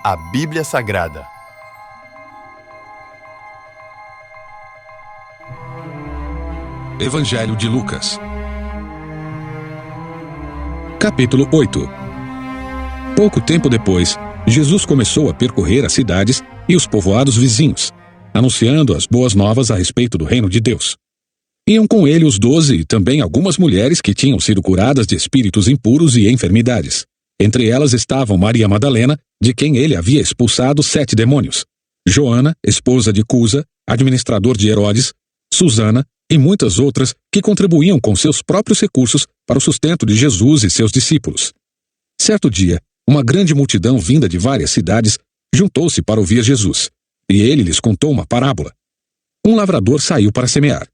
A Bíblia Sagrada. Evangelho de Lucas, capítulo 8. Pouco tempo depois, Jesus começou a percorrer as cidades e os povoados vizinhos, anunciando as boas novas a respeito do reino de Deus. Iam com ele os 12 e também algumas mulheres que tinham sido curadas de espíritos impuros e enfermidades. Entre elas estavam Maria Madalena, de quem ele havia expulsado 7 demônios, Joana, esposa de Cusa, administrador de Herodes, Susana e muitas outras que contribuíam com seus próprios recursos para o sustento de Jesus e seus discípulos. Certo dia, uma grande multidão vinda de várias cidades juntou-se para ouvir Jesus, e ele lhes contou uma parábola. Um lavrador saiu para semear.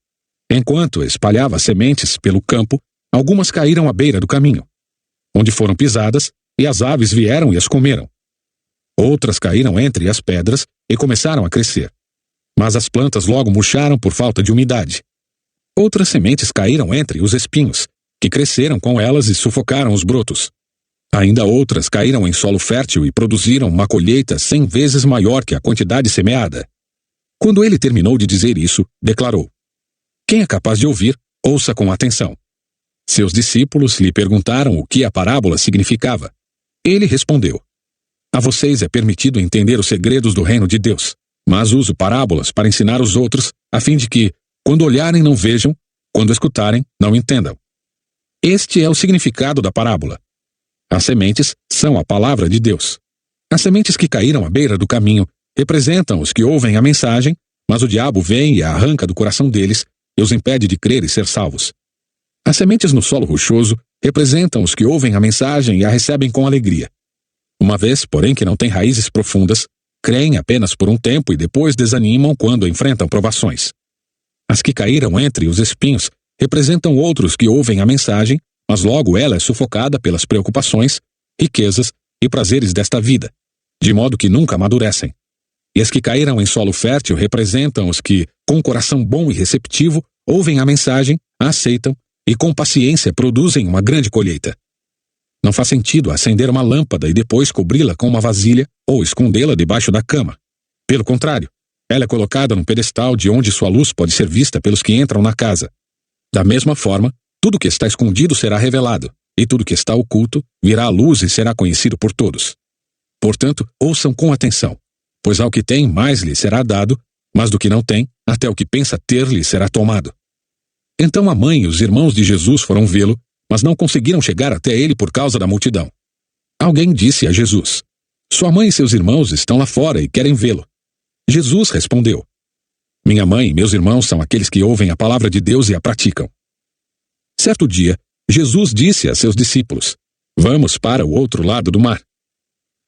Enquanto espalhava sementes pelo campo, algumas caíram à beira do caminho, onde foram pisadas, e as aves vieram e as comeram. Outras caíram entre as pedras e começaram a crescer. Mas as plantas logo murcharam por falta de umidade. Outras sementes caíram entre os espinhos, que cresceram com elas e sufocaram os brotos. Ainda outras caíram em solo fértil e produziram uma colheita 100 vezes maior que a quantidade semeada. Quando ele terminou de dizer isso, declarou: "Quem é capaz de ouvir, ouça com atenção." Seus discípulos lhe perguntaram o que a parábola significava. Ele respondeu: "A vocês é permitido entender os segredos do reino de Deus, mas uso parábolas para ensinar os outros, a fim de que, quando olharem, não vejam, quando escutarem, não entendam." Este é o significado da parábola. As sementes são a palavra de Deus. As sementes que caíram à beira do caminho representam os que ouvem a mensagem, mas o diabo vem e a arranca do coração deles e os impede de crer e ser salvos. As sementes no solo rochoso representam os que ouvem a mensagem e a recebem com alegria. Uma vez, porém, que não têm raízes profundas, creem apenas por um tempo e depois desanimam quando enfrentam provações. As que caíram entre os espinhos representam outros que ouvem a mensagem, mas logo ela é sufocada pelas preocupações, riquezas e prazeres desta vida, de modo que nunca amadurecem. E as que caíram em solo fértil representam os que, com um coração bom e receptivo, ouvem a mensagem, a aceitam e com paciência produzem uma grande colheita. Não faz sentido acender uma lâmpada e depois cobri-la com uma vasilha ou escondê-la debaixo da cama. Pelo contrário, ela é colocada num pedestal de onde sua luz pode ser vista pelos que entram na casa. Da mesma forma, tudo que está escondido será revelado, e tudo que está oculto virá à luz e será conhecido por todos. Portanto, ouçam com atenção, pois ao que tem mais lhe será dado, mas do que não tem, até o que pensa ter lhe será tomado. Então a mãe e os irmãos de Jesus foram vê-lo, mas não conseguiram chegar até ele por causa da multidão. Alguém disse a Jesus: "Sua mãe e seus irmãos estão lá fora e querem vê-lo." Jesus respondeu: "Minha mãe e meus irmãos são aqueles que ouvem a palavra de Deus e a praticam." Certo dia, Jesus disse a seus discípulos: "Vamos para o outro lado do mar."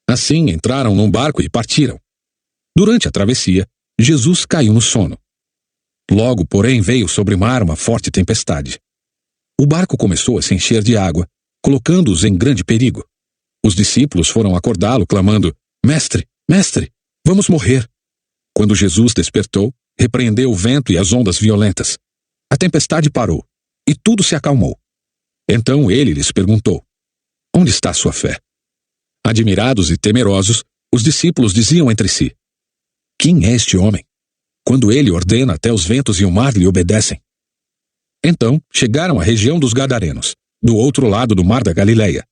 Assim entraram num barco e partiram. Durante a travessia, Jesus caiu no sono. Logo, porém, veio sobre o mar uma forte tempestade. O barco começou a se encher de água, colocando-os em grande perigo. Os discípulos foram acordá-lo, clamando: "Mestre, mestre, vamos morrer." Quando Jesus despertou, repreendeu o vento e as ondas violentas. A tempestade parou, e tudo se acalmou. Então ele lhes perguntou: "Onde está sua fé?" Admirados e temerosos, os discípulos diziam entre si: "Quem é este homem? Quando ele ordena, até os ventos e o mar lhe obedecem." Então chegaram à região dos Gadarenos, do outro lado do mar da Galileia.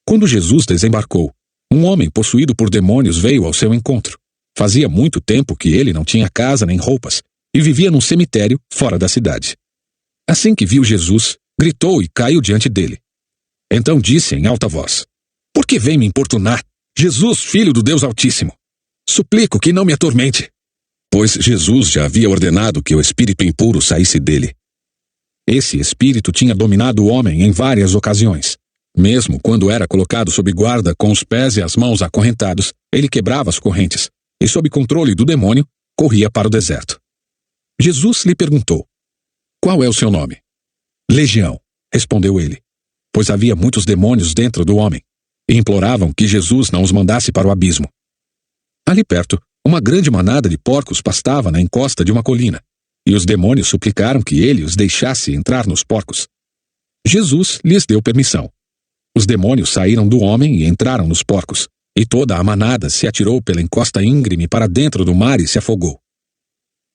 Quando Jesus desembarcou, um homem possuído por demônios veio ao seu encontro. Fazia muito tempo que ele não tinha casa nem roupas, e vivia num cemitério fora da cidade. Assim que viu Jesus, gritou e caiu diante dele. Então disse em alta voz: "Por que vem me importunar, Jesus, Filho do Deus Altíssimo? Suplico que não me atormente." Pois Jesus já havia ordenado que o espírito impuro saísse dele. Esse espírito tinha dominado o homem em várias ocasiões. Mesmo quando era colocado sob guarda com os pés e as mãos acorrentados, ele quebrava as correntes e, sob controle do demônio, corria para o deserto. Jesus lhe perguntou: "Qual é o seu nome?" "Legião", respondeu ele, pois havia muitos demônios dentro do homem, e imploravam que Jesus não os mandasse para o abismo. Ali perto, uma grande manada de porcos pastava na encosta de uma colina, e os demônios suplicaram que ele os deixasse entrar nos porcos. Jesus lhes deu permissão. Os demônios saíram do homem e entraram nos porcos, e toda a manada se atirou pela encosta íngreme para dentro do mar e se afogou.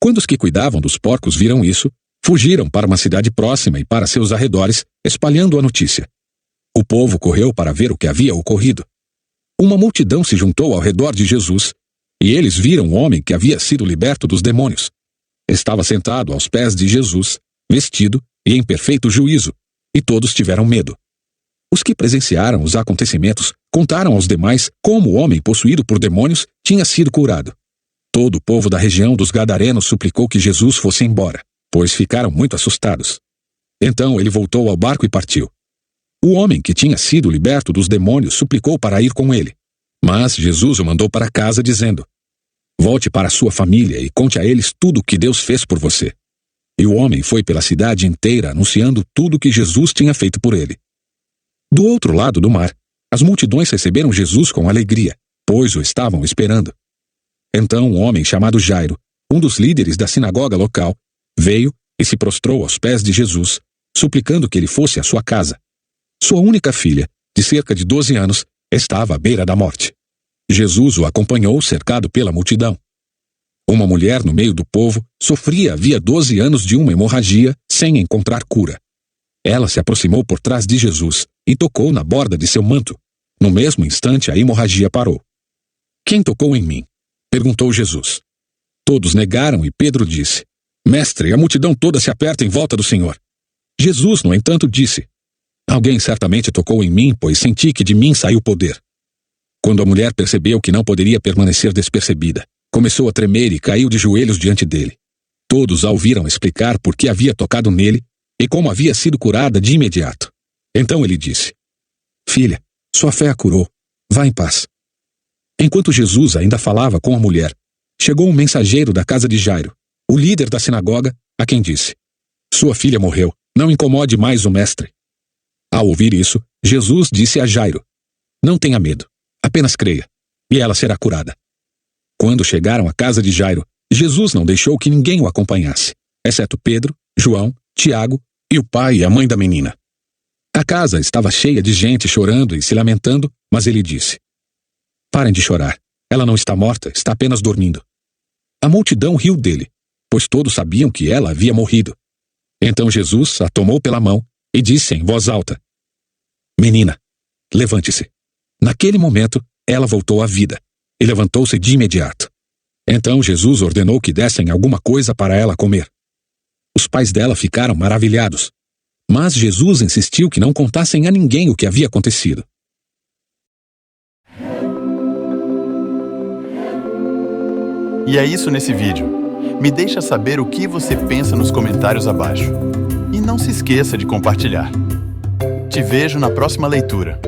Quando os que cuidavam dos porcos viram isso, fugiram para uma cidade próxima e para seus arredores, espalhando a notícia. O povo correu para ver o que havia ocorrido. Uma multidão se juntou ao redor de Jesus, e eles viram o homem que havia sido liberto dos demônios. Estava sentado aos pés de Jesus, vestido e em perfeito juízo, e todos tiveram medo. Os que presenciaram os acontecimentos contaram aos demais como o homem possuído por demônios tinha sido curado. Todo o povo da região dos Gadarenos suplicou que Jesus fosse embora, pois ficaram muito assustados. Então ele voltou ao barco e partiu. O homem que tinha sido liberto dos demônios suplicou para ir com ele. Mas Jesus o mandou para casa, dizendo: Volte para sua família e conte a eles tudo o que Deus fez por você. E o homem foi pela cidade inteira anunciando tudo o que Jesus tinha feito por ele. Do outro lado do mar, as multidões receberam Jesus com alegria, pois o estavam esperando. Então um homem chamado Jairo, um dos líderes da sinagoga local, veio e se prostrou aos pés de Jesus, suplicando que ele fosse à sua casa. Sua única filha, de cerca de 12 anos, estava à beira da morte. Jesus o acompanhou cercado pela multidão. Uma mulher no meio do povo sofria havia 12 anos de uma hemorragia sem encontrar cura. Ela se aproximou por trás de Jesus e tocou na borda de seu manto. No mesmo instante, a hemorragia parou. Quem tocou em mim? Perguntou Jesus. Todos negaram e Pedro disse: Mestre, a multidão toda se aperta em volta do Senhor. Jesus, no entanto, disse: Alguém certamente tocou em mim, pois senti que de mim saiu poder. Quando a mulher percebeu que não poderia permanecer despercebida, começou a tremer e caiu de joelhos diante dele. Todos a ouviram explicar por que havia tocado nele e como havia sido curada de imediato. Então ele disse: Filha, sua fé a curou. Vá em paz. Enquanto Jesus ainda falava com a mulher, chegou um mensageiro da casa de Jairo, o líder da sinagoga, a quem disse: Sua filha morreu, não incomode mais o mestre. Ao ouvir isso, Jesus disse a Jairo: Não tenha medo, apenas creia, e ela será curada. Quando chegaram à casa de Jairo, Jesus não deixou que ninguém o acompanhasse, exceto Pedro, João, Tiago e o pai e a mãe da menina. A casa estava cheia de gente chorando e se lamentando, mas ele disse: Parem de chorar, ela não está morta, está apenas dormindo. A multidão riu dele, pois todos sabiam que ela havia morrido. Então Jesus a tomou pela mão e disse em voz alta: Menina, levante-se. Naquele momento, ela voltou à vida e levantou-se de imediato. Então Jesus ordenou que dessem alguma coisa para ela comer. Os pais dela ficaram maravilhados, mas Jesus insistiu que não contassem a ninguém o que havia acontecido. E é isso nesse vídeo. Me deixa saber o que você pensa nos comentários abaixo. E não se esqueça de compartilhar. Te vejo na próxima leitura.